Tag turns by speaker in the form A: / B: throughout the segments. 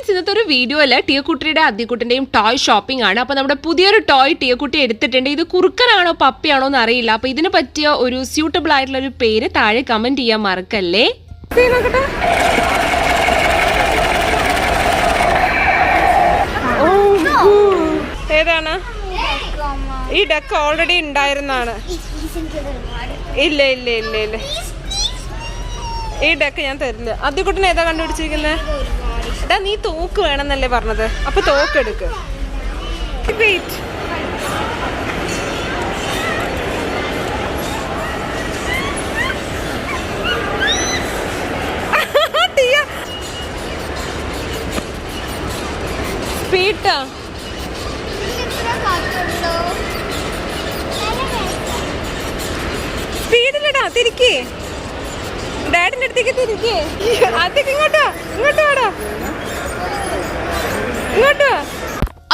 A: Friends, ഇന്നത്തെ ഒരു വീഡിയോയിൽ ടിയക്കുട്ടിയുടെ അദ്ദിക്കുട്ടിൻ്റെയും ടോയ് ഷോപ്പിംഗ് ആണ്. അപ്പോൾ നമ്മുടെ പുതിയൊരു ടോയ് ടിയക്കുട്ടി എടുത്തിട്ടുണ്ട്. ഇത് കുറുക്കനാണോ പപ്പിയാണോ എന്ന് അറിയില്ല. അപ്പോൾ ഇതിന് പറ്റിയ ഒരു സ്യൂട്ടബിൾ ആയിട്ടുള്ള ഒരു പേര് താഴെ കമന്റ് ചെയ്യാൻ മറക്കല്ലേ. ഏതാണ് ഈ ഡക്ക്? ഓൾറെഡി ഉണ്ടായിരുന്നാണ്. ഇല്ല ഇല്ല ഇല്ല ഇല്ല, ഈ ഡക്ക് ഞാൻ തരില്ല. അദ്ദിക്കുട്ടിനെ ഏതാ കണ്ടുപിടിച്ചിരിക്കുന്നത്? എടാ, നീ തോക്ക് വേണമെന്നല്ലേ പറഞ്ഞത്? അപ്പൊ തോക്ക് എടുക്ക്. സ്പീഡാ സ്പീഡിലടാ, തിരിക്കേ. ഡാഡിന്റെ അടുത്തേക്ക് തിരിക്കേ. അതേക്ക് ഇങ്ങോട്ടോ, ഇങ്ങോട്ട് വാടാ, ഇങ്ങോട്ടോ.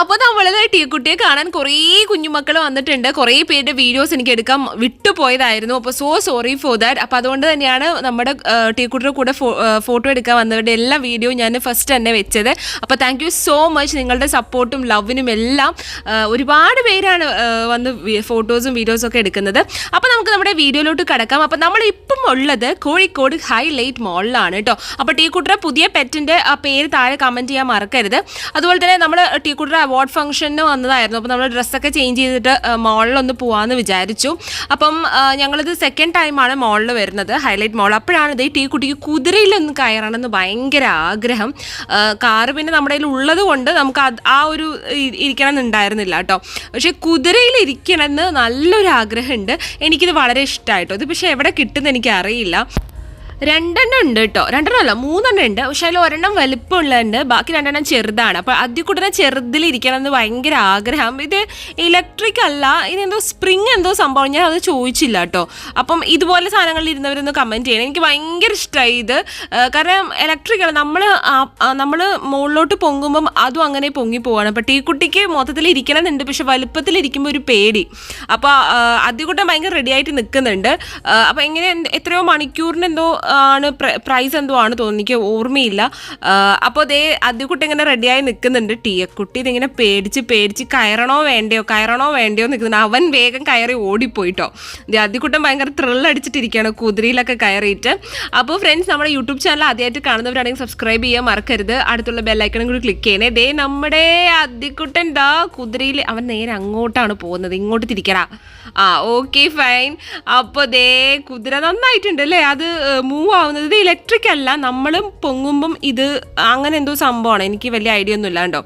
A: അപ്പോൾ നമ്മളത് ടിയക്കുട്ടിയെ കാണാൻ കുറേ കുഞ്ഞുമക്കൾ വന്നിട്ടുണ്ട്. കുറേ പേരുടെ വീഡിയോസ് എനിക്ക് എടുക്കാൻ വിട്ടുപോയതായിരുന്നു. അപ്പോൾ സോറി ഫോർ ദാറ്റ്. അപ്പോൾ അതുകൊണ്ട് തന്നെയാണ് നമ്മുടെ ടിയക്കുട്ടിയുടെ കൂടെ ഫോട്ടോ എടുക്കാൻ വന്നവരുടെ എല്ലാ വീഡിയോ ഞാൻ ഫസ്റ്റ് തന്നെ വെച്ചത്. അപ്പോൾ താങ്ക് യു സോ മച്ച്. നിങ്ങളുടെ സപ്പോർട്ടും ലവിനും എല്ലാം ഒരുപാട് പേരാണ് വന്ന് ഫോട്ടോസും വീഡിയോസും ഒക്കെ എടുക്കുന്നത്. അപ്പോൾ നമുക്ക് നമ്മുടെ വീഡിയോയിലോട്ട് കിടക്കാം. അപ്പോൾ നമ്മളിപ്പം ഉള്ളത് കോഴിക്കോട് ഹൈലൈറ്റ് മോളിലാണ് കേട്ടോ. അപ്പോൾ ടിയക്കുട്ടിയുടെ പുതിയ പെറ്റിൻ്റെ ആ പേര് താഴെ കമൻറ്റ് ചെയ്യാൻ മറക്കരുത്. അതുപോലെ തന്നെ നമ്മൾ ടിയക്കുട്ടിയുടെ അവാർഡ് ഫംഗ്ഷന് വന്നതായിരുന്നു. അപ്പോൾ നമ്മൾ ഡ്രസ്സൊക്കെ ചേഞ്ച് ചെയ്തിട്ട് മോളിലൊന്ന് പോകാമെന്ന് വിചാരിച്ചു. അപ്പം ഞങ്ങളിത് സെക്കൻഡ് ടൈമാണ് മോളിൽ വരുന്നത്, ഹൈലൈറ്റ് മോൾ. അപ്പോഴാണ് ഇത് ടിയക്കുട്ടിക്ക് കുതിരയിലൊന്ന് കയറണമെന്ന് ഭയങ്കര ആഗ്രഹം. കാറ് പിന്നെ നമ്മുടെ കയ്യിൽ ഉള്ളത് കൊണ്ട് നമുക്ക് ആ ഒരു ഇരിക്കണം എന്നുണ്ടായിരുന്നില്ല കേട്ടോ. പക്ഷേ കുതിരയിൽ ഇരിക്കണമെന്ന് നല്ലൊരു ആഗ്രഹമുണ്ട്. എനിക്കിത് വളരെ ഇഷ്ടമായിട്ടോ. ഇത് പക്ഷേ എവിടെ കിട്ടുമെന്ന് എനിക്കറിയില്ല. 2 ഉണ്ട് കേട്ടോ. 2 അല്ല, 3 ഉണ്ട്. പക്ഷേ അതിൽ 1 വലിപ്പമുള്ളതുണ്ട്, ബാക്കി 2 ചെറുതാണ്. അപ്പോൾ അദ്ദിക്കുട്ടിനെ ചെറുതിലിരിക്കണം എന്ന് ഭയങ്കര ആഗ്രഹം. ഇത് ഇലക്ട്രിക് അല്ല, ഇതെന്തോ സ്പ്രിങ് എന്തോ സംഭവം, ഞാൻ അത് ചോദിച്ചില്ല കേട്ടോ. അപ്പം ഇതുപോലെ സാധനങ്ങളിൽ ഇരുന്നവരൊന്ന് കമൻറ്റ് ചെയ്യണം. എനിക്ക് ഭയങ്കര ഇഷ്ടമായി ഇത്. കാരണം ഇലക്ട്രിക് അല്ല, നമ്മൾ മുകളിലോട്ട് പൊങ്ങുമ്പം അതും അങ്ങനെ പൊങ്ങി പോവാണ്. അപ്പോൾ ടിയക്കുട്ടിക്ക് മൊത്തത്തിൽ ഇരിക്കണം എന്നുണ്ട്, പക്ഷെ വലുപ്പത്തിലിരിക്കുമ്പോൾ ഒരു പേടി. അപ്പോൾ അദ്ദിക്കുട്ടൻ ഭയങ്കര റെഡി ആയിട്ട് നിൽക്കുന്നുണ്ട്. അപ്പോൾ എങ്ങനെ എത്രയോ മണിക്കൂറിന് എന്തോ ആണ് പ്രൈസ് എന്തോ ആണ് തോന്നുന്നു, എനിക്ക് ഓർമ്മയില്ല. അപ്പോൾ അതേ അദ്ദിക്കുട്ടി ഇങ്ങനെ റെഡിയായി നിൽക്കുന്നുണ്ട്. ടിയക്കുട്ടി ഇതിങ്ങനെ പേടിച്ച് കയറണോ വേണ്ടയോ നിൽക്കുന്നുണ്ട്. അവൻ വേഗം കയറി ഓടിപ്പോയിട്ടോ. അദ്ദിക്കുട്ടൻ ഭയങ്കര ത്രില്ലടിച്ചിട്ടിരിക്കുകയാണ് കുതിരയിലൊക്കെ കയറിയിട്ട്. അപ്പോൾ ഫ്രണ്ട്സ്, നമ്മുടെ യൂട്യൂബ് ചാനൽ ആദ്യമായിട്ട് കാണുന്നവരാണെങ്കിൽ സബ്സ്ക്രൈബ് ചെയ്യാൻ മറക്കരുത്. അടുത്തുള്ള ബെല്ലൈക്കണും കൂടി ക്ലിക്ക് ചെയ്യണേ. ദേ നമ്മുടെ അദ്ദിക്കുട്ടൻ ദാ കുതിരയിൽ, അവൻ നേരെ അങ്ങോട്ടാണ് പോകുന്നത്. ഇങ്ങോട്ട് തിരിക്കടാ. Okay fine. അപ്പോൾ ദേ കുതിര നന്നായിട്ടുണ്ട് അല്ലേ? അത് മൂവ് ആവുന്നത്. ഇത് ഇലക്ട്രിക് അല്ല, നമ്മളും പൊങ്ങുമ്പം ഇത് അങ്ങനെ എന്തോ സംഭവമാണ്. എനിക്ക് വലിയ ഐഡിയ ഒന്നും ഇല്ല കേട്ടോ.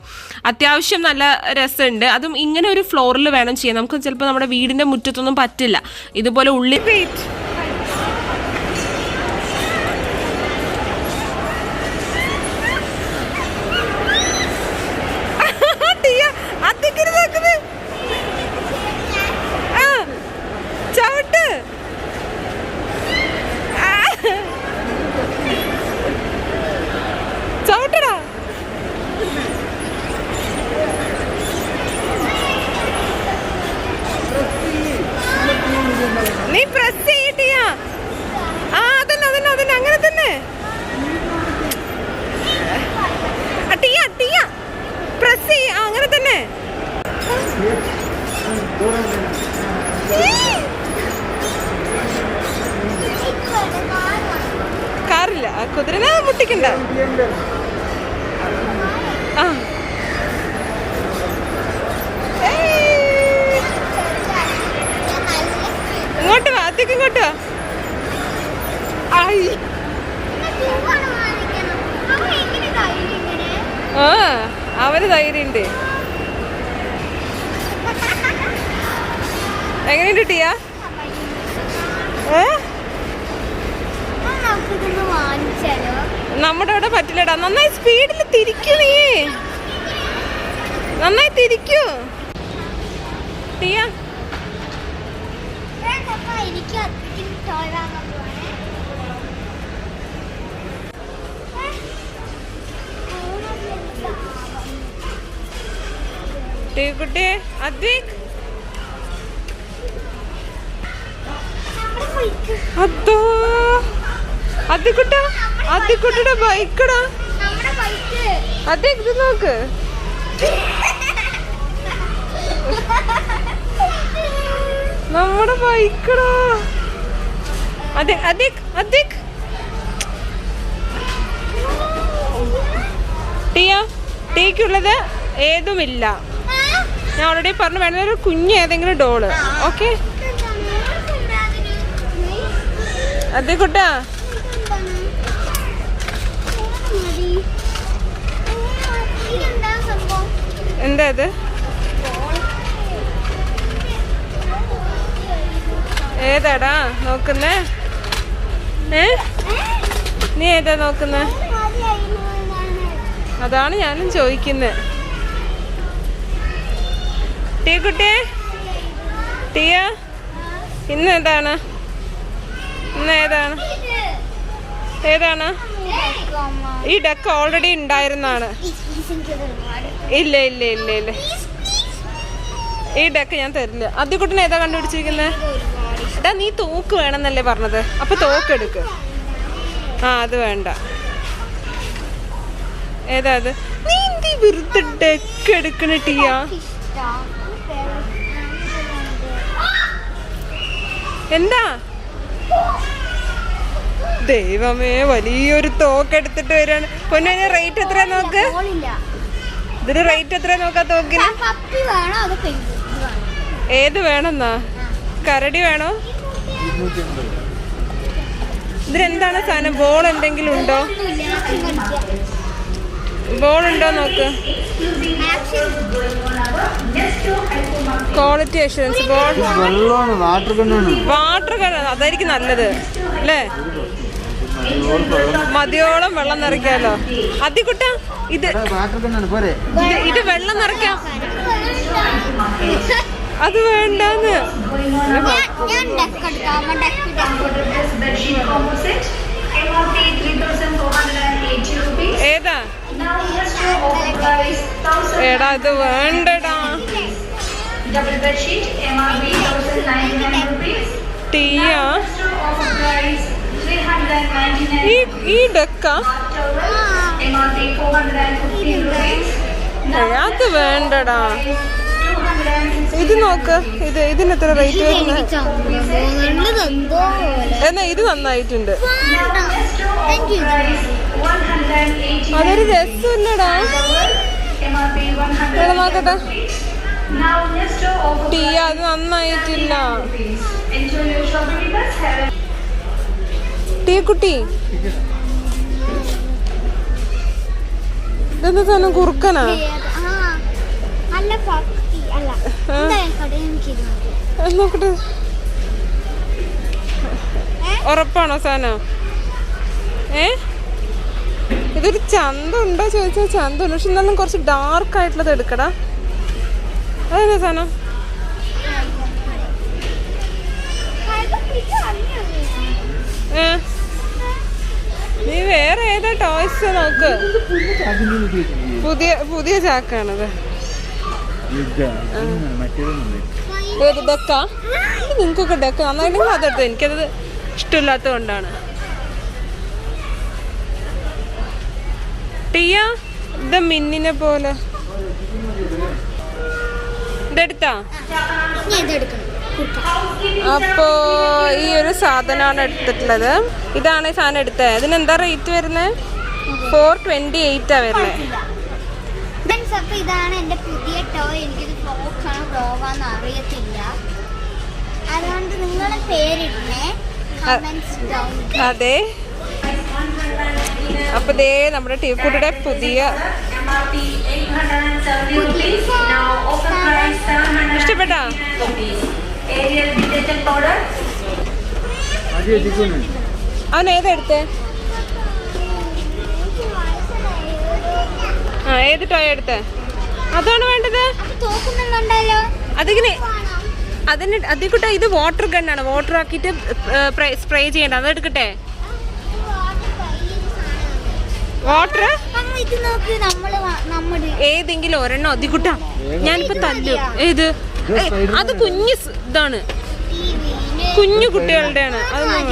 A: അത്യാവശ്യം നല്ല രസമുണ്ട്. അതും ഇങ്ങനെ ഒരു ഫ്ലോറിൽ വേണം ചെയ്യാൻ. നമുക്ക് ചിലപ്പോൾ നമ്മുടെ വീടിൻ്റെ മുറ്റത്തൊന്നും പറ്റില്ല. ഇതുപോലെ ഉള്ളിൽ നീ പ്രസ് ചെയ്തിട്ടിയാ? അതന്നെ അങ്ങനെ തന്നെ. ടിയ പ്രസ് ചെയ്യ, അങ്ങനെ തന്നെ. കാറില്ല, കുതിരനെ മുട്ടിക്കണ്ട. ഇങ്ങോട്ട് വാ, അത്തേക്ക് ഇങ്ങോട്ട് വാ. അവന് ധൈര്യണ്ട്. എങ്ങനെയുണ്ട് ടിയ? നമ്മുടെ അവിടെ പറ്റില്ലടാ. നന്നായി സ്പീഡിൽ തിരിക്കൂ, നീ നന്നായി തിരിക്കൂ ടിയ. ടിയക്കുട്ടി, അദ്വിക്, അതോ അദ്ദിക്കുട്ട, അദ്ദിക്കുട്ടിയുടെ ബൈക്കടാ. അതെ ഇത് നോക്ക്. നമ്മുടെ ബൈക്കടാ. അതെ അതെ അതെ ടീക്കുള്ളത് ഏതുമില്ല. ഞാൻ ഓൾറെഡി പറഞ്ഞു വേണ്ട ഒരു കുഞ്ഞ് ഏതെങ്കിലും ഡോള്. ഓക്കെ അതെ കുട്ടാ. എന്താ ഇത്? ഏതാടാ നോക്കുന്നേ? നീ ഏതാ നോക്കുന്നേ? അതാണ് ഞാനും ചോദിക്കുന്നത്. ടീ കുട്ടിയെ, ടീയ ഇന്ന് ഏതാണ്? ഇന്ന് ഏതാണ്? ഏതാണ്? ഈ ഡക്ക് ഓൾറെഡി ഉണ്ടായിരുന്നാണ്. ഇല്ല ഇല്ല ഇല്ല ഇല്ല, ഈ ഡക്ക് ഞാൻ തരില്ല. ആദ്യക്കുട്ടനെ ഏതാ കണ്ടുപിടിച്ചിരിക്കുന്നത്? എടാ നീ തോക്ക് വേണമെന്നല്ലേ പറഞ്ഞത്? അപ്പൊ തോക്ക് എടുക്ക്. ആ അത് വേണ്ട. ഏതാ അത്? നീ എന്തി വെറുതെ ഡക്ക് എടുക്കണ ടീയാ? എന്താ ദൈവമേ, വലിയൊരു തോക്ക് എടുത്തിട്ട് വരാണ്. പൊന്നെ റേറ്റ് എത്രയാ നോക്ക്. ഇതിന് റേറ്റ് എത്രയാ നോക്കാ തോക്കിന്? ഏത് വേണമെന്നാ? കരടി വേണോ? ഇതിനെന്താണ് സാധനം? ബോൾ എന്തെങ്കിലും ഉണ്ടോ? ബോൾ ഉണ്ടോ നോക്ക്. Quality assurance ball. വാട്ടർ കണ്ണാണ്, അതായിരിക്കും നല്ലത് അല്ലേ? മതിയോളം വെള്ളം നിറയ്ക്കാലോ. അതികുട്ട ഇത് ഇത് വെള്ളം നിറയ്ക്കാം. അത് വേണ്ടെന്ന്. ഏതാ? എടാ ഇത് വേണ്ടടാ. ടീയാ ഈ ഡക്കാ? അത് വേണ്ടടാ. ഇത് നോക്ക്. ഇതിന് എത്ര റേറ്റ് വരുന്നത്? എന്നാ ഇത് നന്നായിട്ടുണ്ട്. അതൊരു രസമില്ലടാ. നോക്കട്ടെ. ടീ അത് നന്നായിട്ടില്ല. ടീ കുട്ടി ഇതെന്താ സാധനം? കുറുക്കനാ? നോക്കട്ടെ. ഉറപ്പാണോ സാധനം? ഇതൊരു ചന്തമുണ്ടോ ചോദിച്ചാൽ ചന്തമുണ്ട്, പക്ഷെ എന്നാലും കുറച്ച് ഡാർക്ക് ആയിട്ടുള്ളത് എടുക്കടാ. അതെന്താ സാധനം? നീ വേറെ ഏതാ ടോയ്സ് നോക്ക്. പുതിയ ചാക്കാണത്. ഏത് ഡക്കാ? നിങ്ങൾക്കൊക്കെ ഡക്ക നന്നായിട്ടുണ്ടെങ്കിൽ അതെടുത്തത്. എനിക്കത് ഇഷ്ടമില്ലാത്തത് കൊണ്ടാണ്. ടീയ ഇത് മിന്നിനെ പോലെ ഇതെടുത്താ? അപ്പോ ഈ ഒരു സാധനമാണ് എടുത്തിട്ടുള്ളത്. ഇതാണ് ഈ സാധനം എടുത്തത്. ഇതിനെന്താ റേറ്റ് വരുന്നത്? 428 വരുന്നത്.
B: ഇതാണ് എന്റെ പുതിയ ടോയ്. എനിക്കിത് ഫ്രോക്കാണ് ഫ്രോഗാന്ന് അറിയത്തില്ല, അതുകൊണ്ട് നിങ്ങൾ പേരിടണേ.
A: അതെ. അപ്പൊ ദേ നമ്മുടെ ടീക്കുട്ടിയുടെ പുതിയ ഇഷ്ടപ്പെട്ടാ? അവൻ ഏതാ എടുത്തേ? ആ ഏത് ടോയ് എടുത്തേ? അതാണ് വേണ്ടത്. അതിങ്ങനെ അതിക്കുട്ട ഇത് വാട്ടർ ഗണ്ണാണ്. വാട്ടർ ആക്കിയിട്ട് സ്പ്രേ ചെയ്യണ്ട. അതെടുക്കട്ടെ? വാട്ടർ ഏതെങ്കിലും ഒരെണ്ണം അതിക്കുട്ട. ഞാനിപ്പോ തല്ലു. ഏത്? അത് കുഞ്ഞു ഇതാണ്, കുഞ്ഞു കുട്ടികളുടെയാണ്. അതൊന്നും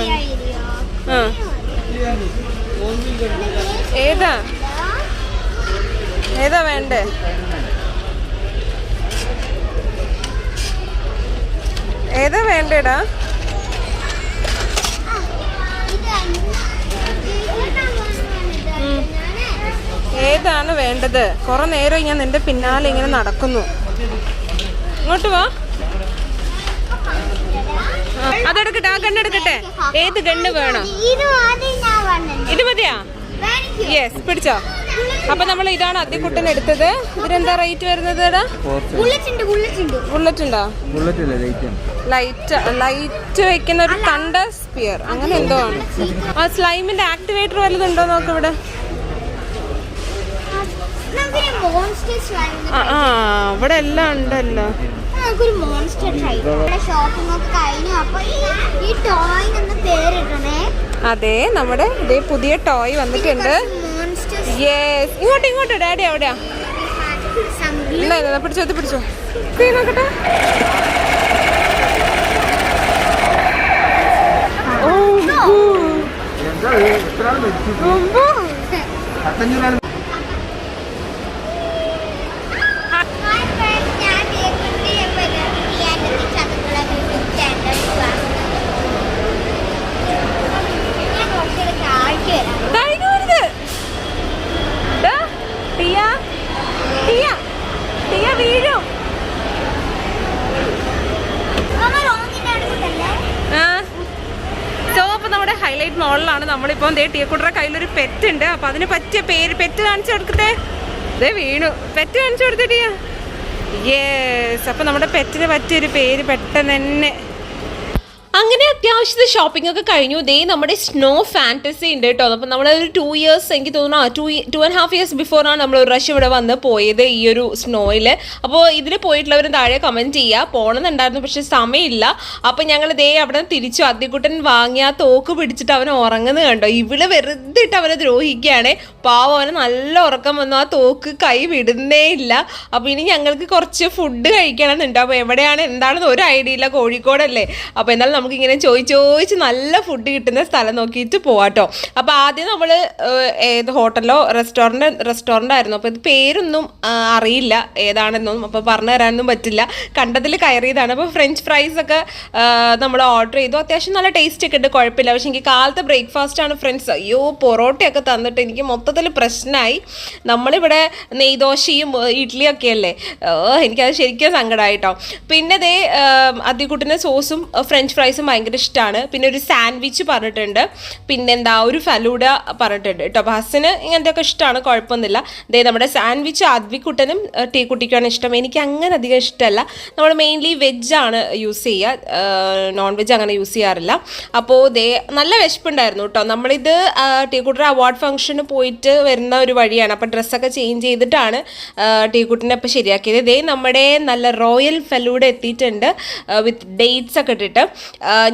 A: ഏതാ? ഏതാ വേണ്ടേ? ഏതാ വേണ്ടേടാ? ഏതാണ് വേണ്ടത്? കുറെ നേരം ഞാൻ നിന്റെ പിന്നാലെ ഇങ്ങനെ നടക്കുന്നു. ഇങ്ങോട്ട് വാ. അതെടുക്കട്ടെ, ആ ഗണ്ണെടുക്കട്ടെ. ഏത് ഗണ്ണ് വേണം? ഇത് മതിയാ? യെസ്, പിടിച്ചോ. അപ്പൊ നമ്മൾ ഇതാണ് അദ്ദിക്കുട്ടൻ എടുത്തത്. ഇതിനെന്താ റേറ്റ് വരുന്നത്? ബുള്ളറ്റ് ഉണ്ടോ? ലൈറ്റ് വെക്കുന്ന ഒരു തണ്ടർ സ്പിയർ അങ്ങനെ എന്തോ ആണ്. ആ സ്ലൈമിന്റെ ആക്ടിവേറ്റർ വല്ലതുണ്ടോ നോക്ക് ഇവിടെ. ഇവിടെ എല്ലാം ഉണ്ടല്ലോ. അതെ, നമ്മുടെ ഇതേ പുതിയ ടോയ് വന്നിട്ടുണ്ട്. യെസ്, ഇങ്ങോട്ട് ഡാഡി എവിടെയാ? ഇല്ല, പിടിച്ചോ, പിടിച്ചോ നോക്കട്ടെ. വീഴും. അപ്പൊ നമ്മുടെ ഹൈലൈറ്റ് മോളിലാണ് നമ്മളിപ്പോ. ടീക്കുട്ടറെ കയ്യിലൊരു പെറ്റ് ഉണ്ട്. അപ്പൊ അതിന് പറ്റിയ പേര് പെറ്റ് കാണിച്ചു കൊടുക്കട്ടെ. ഇതേ വീണു. പെറ്റ് കാണിച്ചു കൊടുത്തിട്ട്. യെസ്, അപ്പൊ നമ്മുടെ പെറ്റിന് പറ്റിയൊരു പേര് പെട്ടെന്ന് തന്നെ. അങ്ങനെ അത്യാവശ്യത്തെ ഷോപ്പിംഗ് ഒക്കെ കഴിഞ്ഞു. ദേ നമ്മുടെ സ്നോ ഫാൻറ്റസി ഉണ്ട് കേട്ടോ. അപ്പം നമ്മളൊരു 2 years എനിക്ക് തോന്നുന്നു 2.5 years ബിഫോറാണ് നമ്മൾ ഒരു പ്രാവശ്യം ഇവിടെ വന്ന് പോയത് ഈ ഒരു സ്നോയിൽ. അപ്പോൾ ഇതിൽ പോയിട്ടുള്ളവരും താഴെ കമൻറ്റ് ചെയ്യുക. പോകണമെന്നുണ്ടായിരുന്നു, പക്ഷെ സമയമില്ല. അപ്പം ഞങ്ങൾ ദേ അവിടെ നിന്ന് തിരിച്ചു. അദ്ദിക്കുട്ടൻ വാങ്ങിയ തോക്ക് പിടിച്ചിട്ട് അവൻ ഉറങ്ങുന്നത് കണ്ടോ. ഇവള് വെറുതെ ഇട്ട് അവനെ ദ്രോഹിക്കുകയാണ്. പാവം, അവന് നല്ല ഉറക്കം വന്നു. ആ തോക്ക് കൈ വിടുന്നേ ഇല്ല. അപ്പോൾ ഇനി ഞങ്ങൾക്ക് കുറച്ച് ഫുഡ് കഴിക്കണമെന്നുണ്ട്. അപ്പോൾ എവിടെയാണ് എന്താണെന്ന് ഒരു ഐഡിയ ഇല്ല. കോഴിക്കോടല്ലേ. അപ്പോൾ എന്നാലും നമുക്കിങ്ങനെ ചോദിച്ച് നല്ല ഫുഡ് കിട്ടുന്ന സ്ഥലം നോക്കിയിട്ട് പോവാട്ടോ. അപ്പോൾ ആദ്യം നമ്മൾ ഏത് ഹോട്ടലോ റെസ്റ്റോറൻ്റ് ആയിരുന്നു. അപ്പോൾ ഇത് പേരൊന്നും അറിയില്ല ഏതാണെന്നും. അപ്പോൾ പറഞ്ഞു തരാനൊന്നും പറ്റില്ല. കണ്ടതിൽ കയറിയതാണ്. അപ്പോൾ ഫ്രഞ്ച് ഫ്രൈസ് ഒക്കെ നമ്മൾ ഓർഡർ ചെയ്തു. അത്യാവശ്യം നല്ല ടേസ്റ്റ് ഒക്കെ ഉണ്ട്, കുഴപ്പമില്ല. പക്ഷേ എനിക്ക് കാലത്തെ ബ്രേക്ക്ഫാസ്റ്റാണ് ഫ്രണ്ട്സ്. അയ്യോ, പൊറോട്ടയൊക്കെ തന്നിട്ട് എനിക്ക് മൊത്തത്തിൽ പ്രശ്നമായി. നമ്മളിവിടെ നെയ്ദോശയും ഇഡ്ഡലിയൊക്കെ അല്ലേ, എനിക്കത് ശരിക്കും സങ്കടമായിട്ടോ. പിന്നെ ദേ അദ്ദിക്കുട്ടൻ്റെ സോസും ഫ്രഞ്ച് ഫ്രൈസും ഭയങ്കര ഇഷ്ടമാണ്. പിന്നെ ഒരു സാൻഡ്വിച്ച് പറഞ്ഞിട്ടുണ്ട്. പിന്നെന്താ ഒരു ഫലൂഡ പറഞ്ഞിട്ടുണ്ട് കേട്ടോ. അപ്പോൾ ഹസ്സിന് ഇങ്ങനത്തെ ഒക്കെ ഇഷ്ടമാണ്, കുഴപ്പമൊന്നുമില്ല. ദേ നമ്മുടെ സാൻഡ്വിച്ച് അദ്ദിക്കുട്ടനും ടീക്കുട്ടിക്കാണ് ഇഷ്ടം. എനിക്ക് അങ്ങനെ അധികം ഇഷ്ടമല്ല. നമ്മൾ മെയിൻലി വെജാണ് യൂസ് ചെയ്യുക, നോൺ വെജ് അങ്ങനെ യൂസ് ചെയ്യാറില്ല. അപ്പോൾ ദേ നല്ല വിശപ്പുണ്ടായിരുന്നു കേട്ടോ. നമ്മളിത് ടീക്കുട്ടിയുടെ അവാർഡ് ഫംഗ്ഷന് പോയിട്ട് വരുന്ന ഒരു വഴിയാണ്. അപ്പോൾ ഡ്രസ്സൊക്കെ ചേഞ്ച് ചെയ്തിട്ടാണ് ടീക്കുട്ടിനെ അപ്പോൾ ശരിയാക്കിയത്. ദേ നമ്മുടെ നല്ല റോയൽ ഫലൂഡ എത്തിയിട്ടുണ്ട് വിത്ത് ഡേറ്റ്സ് ഒക്കെ ഇട്ടിട്ട്.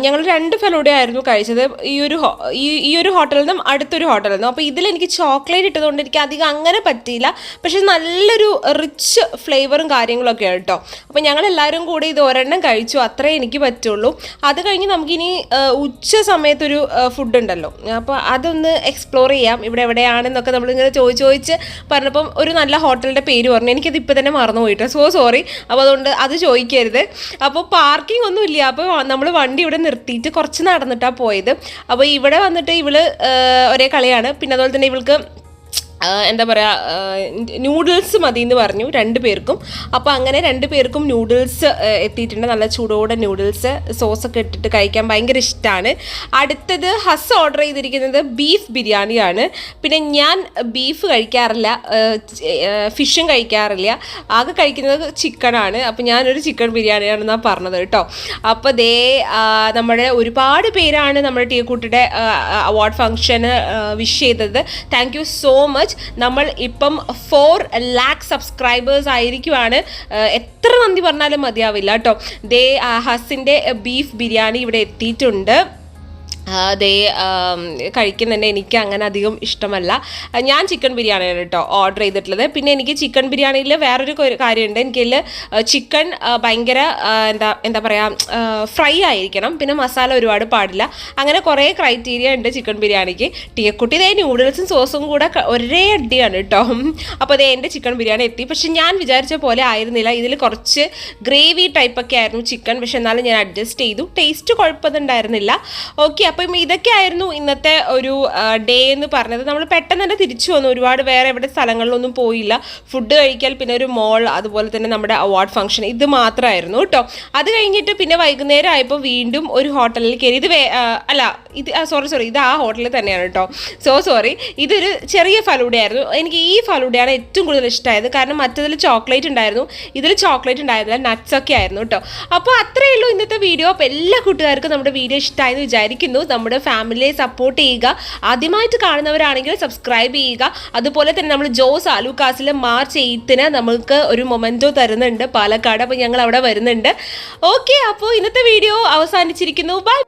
A: ഞങ്ങൾ 2 ഫലൂഡ ആയിരുന്നു കഴിച്ചത് ഈ ഒരു ഹോട്ടലിൽ നിന്നും അടുത്തൊരു ഹോട്ടലിൽ നിന്നും. അപ്പോൾ ഇതിലെനിക്ക് ചോക്ലേറ്റ് ഇട്ടതുകൊണ്ട് എനിക്ക് അധികം അങ്ങനെ പറ്റിയില്ല. പക്ഷെ നല്ലൊരു റിച്ച് ഫ്ലേവറും കാര്യങ്ങളൊക്കെ ആണ് കേട്ടോ. അപ്പോൾ ഞങ്ങൾ എല്ലാവരും കൂടി ഇത് ഒരെണ്ണം കഴിച്ചു. അത്രേ എനിക്ക് പറ്റുള്ളൂ. അത് കഴിഞ്ഞ് നമുക്കിനി ഉച്ച സമയത്തൊരു ഫുഡ് ഉണ്ടല്ലോ, അപ്പോൾ അതൊന്ന് എക്സ്പ്ലോർ ചെയ്യാം. ഇവിടെ എവിടെയാണെന്നൊക്കെ നമ്മളിങ്ങനെ ചോദിച്ച് പറഞ്ഞപ്പം ഒരു നല്ല ഹോട്ടലിൻ്റെ പേര് പറഞ്ഞു. എനിക്കത് ഇപ്പോൾ തന്നെ മറന്നു പോയിട്ടോ, സോറി. അപ്പോൾ അതുകൊണ്ട് അത് ചോദിക്കരുത്. അപ്പോൾ പാർക്കിംഗ് ഒന്നും ഇല്ല. അപ്പോൾ നമ്മൾ വണ്ടി ഇവിടെ നിർത്തിയിട്ട് കുറച്ച് നടന്നിട്ടാണ് പോയത്. അപ്പോൾ ഇവിടെ വന്നിട്ട് ഇവള് ഒരേ കളിയാണ്. പിന്നെ അതുപോലെ തന്നെ ഇവൾക്ക് എന്താ പറയുക, നൂഡിൽസ് മതി എന്ന് പറഞ്ഞു 2 പേർക്കും. അപ്പോൾ അങ്ങനെ 2 പേർക്കും നൂഡിൽസ് എത്തിയിട്ടുണ്ട്. നല്ല ചൂടോടെ നൂഡിൽസ് സോസൊക്കെ ഇട്ടിട്ട് കഴിക്കാൻ ഭയങ്കര ഇഷ്ടമാണ്. അടുത്തത് ഹസ് ഓർഡർ ചെയ്തിരിക്കുന്നത് ബീഫ് ബിരിയാണിയാണ്. പിന്നെ ഞാൻ ബീഫ് കഴിക്കാറില്ല, ഫിഷും കഴിക്കാറില്ല, ആകെ കഴിക്കുന്നത് ചിക്കനാണ്. അപ്പോൾ ഞാനൊരു ചിക്കൻ ബിരിയാണിയാണെന്നാണ് പറഞ്ഞത് കേട്ടോ. അപ്പോൾ ദേ നമ്മുടെ ഒരുപാട് പേരാണ് നമ്മുടെ ടീക്കുട്ടിയുടെ അവാർഡ് ഫംഗ്ഷന് വിഷ് ചെയ്തത്. Thank you so much. നമ്മൾ ഇപ്പം 4 lakh സബ്സ്ക്രൈബേഴ്സ് ആയിരിക്കുവാണ്. എത്ര നന്ദി പറഞ്ഞാലും മതിയാവില്ല കേട്ടോ. ദേ ഹസിൻ്റെ ബീഫ് ബിരിയാണി ഇവിടെ എത്തിയിട്ടുണ്ട്. അതേ കഴിക്കുന്നുണ്ട്. എനിക്ക് അങ്ങനെ അധികം ഇഷ്ടമല്ല. ഞാൻ ചിക്കൻ ബിരിയാണിയാണ് കേട്ടോ ഓർഡർ ചെയ്തിട്ടുള്ളത്. പിന്നെ എനിക്ക് ചിക്കൻ ബിരിയാണിയിൽ വേറൊരു കാര്യമുണ്ട്. എനിക്കതിൽ ചിക്കൻ ഭയങ്കര എന്താ പറയുക ഫ്രൈ ആയിരിക്കണം, പിന്നെ മസാല ഒരുപാട് പാടില്ല. അങ്ങനെ കുറേ ക്രൈറ്റീരിയ ഉണ്ട് ചിക്കൻ ബിരിയാണിക്ക്. ടീയക്കുട്ടി ഇതേ നൂഡിൽസും സോസും കൂടെ ഒരേ അടിയാണ് കേട്ടോ. അപ്പോൾ അതേ എൻ്റെ ചിക്കൻ ബിരിയാണി എത്തി. പക്ഷെ ഞാൻ വിചാരിച്ച പോലെ ആയിരുന്നില്ല. ഇതിൽ കുറച്ച് ഗ്രേവി ടൈപ്പൊക്കെ ആയിരുന്നു ചിക്കൻ. പക്ഷെ എന്നാലും ഞാൻ അഡ്ജസ്റ്റ് ചെയ്തു. ടേസ്റ്റ് കുഴപ്പമൊന്നുണ്ടായിരുന്നില്ല. ഓക്കെ, അപ്പം ഇതൊക്കെയായിരുന്നു ഇന്നത്തെ ഒരു ഡേ എന്ന് പറഞ്ഞത്. നമ്മൾ പെട്ടെന്ന് തന്നെ തിരിച്ചു വന്നു. ഒരുപാട് വേറെ എവിടെ സ്ഥലങ്ങളിലൊന്നും പോയില്ല. ഫുഡ് കഴിക്കൽ, പിന്നെ ഒരു മോൾ, അതുപോലെ തന്നെ നമ്മുടെ അവാർഡ് ഫംഗ്ഷൻ, ഇത് മാത്രമായിരുന്നു കേട്ടോ. അത് കഴിഞ്ഞിട്ട് പിന്നെ വൈകുന്നേരം ആയപ്പോൾ വീണ്ടും ഒരു ഹോട്ടലിൽ കയറി. സോറി ഇത് ആ ഹോട്ടലിൽ തന്നെയാണ് കേട്ടോ. സോറി, ഇതൊരു ചെറിയ ഫലൂഡയായിരുന്നു. എനിക്ക് ഈ ഫലൂഡയാണ് ഏറ്റവും കൂടുതൽ ഇഷ്ടമായത്. കാരണം മറ്റതിൽ ചോക്ലേറ്റ് ഉണ്ടായിരുന്നു, ഇതിൽ ചോക്ലേറ്റ് ഉണ്ടായിരുന്നില്ല, നട്ട്സ് ഒക്കെ ആയിരുന്നു കേട്ടോ. അപ്പോൾ അത്രയേ ഉള്ളൂ ഇന്നത്തെ വീഡിയോ. അപ്പോൾ എല്ലാ കൂട്ടുകാർക്കും നമ്മുടെ വീഡിയോ ഇഷ്ടമായെന്ന് വിചാരിക്കുന്നു. നമ്മുടെ ഫാമിലിയെ സപ്പോർട്ട് ചെയ്യുക. ആദ്യമായിട്ട് കാണുന്നവരാണെങ്കിൽ സബ്സ്ക്രൈബ് ചെയ്യുക. അതുപോലെ തന്നെ നമ്മൾ ജോസ് ആലൂക്കാസിൽ മാർച്ച് 8 നമുക്ക് ഒരു മൊമെന്റോ തരുന്നുണ്ട് പാലക്കാട്. അപ്പോൾ ഞങ്ങൾ അവിടെ വരുന്നുണ്ട്. ഓക്കെ, അപ്പോൾ ഇന്നത്തെ വീഡിയോ അവസാനിച്ചിരിക്കുന്നു. ബൈ.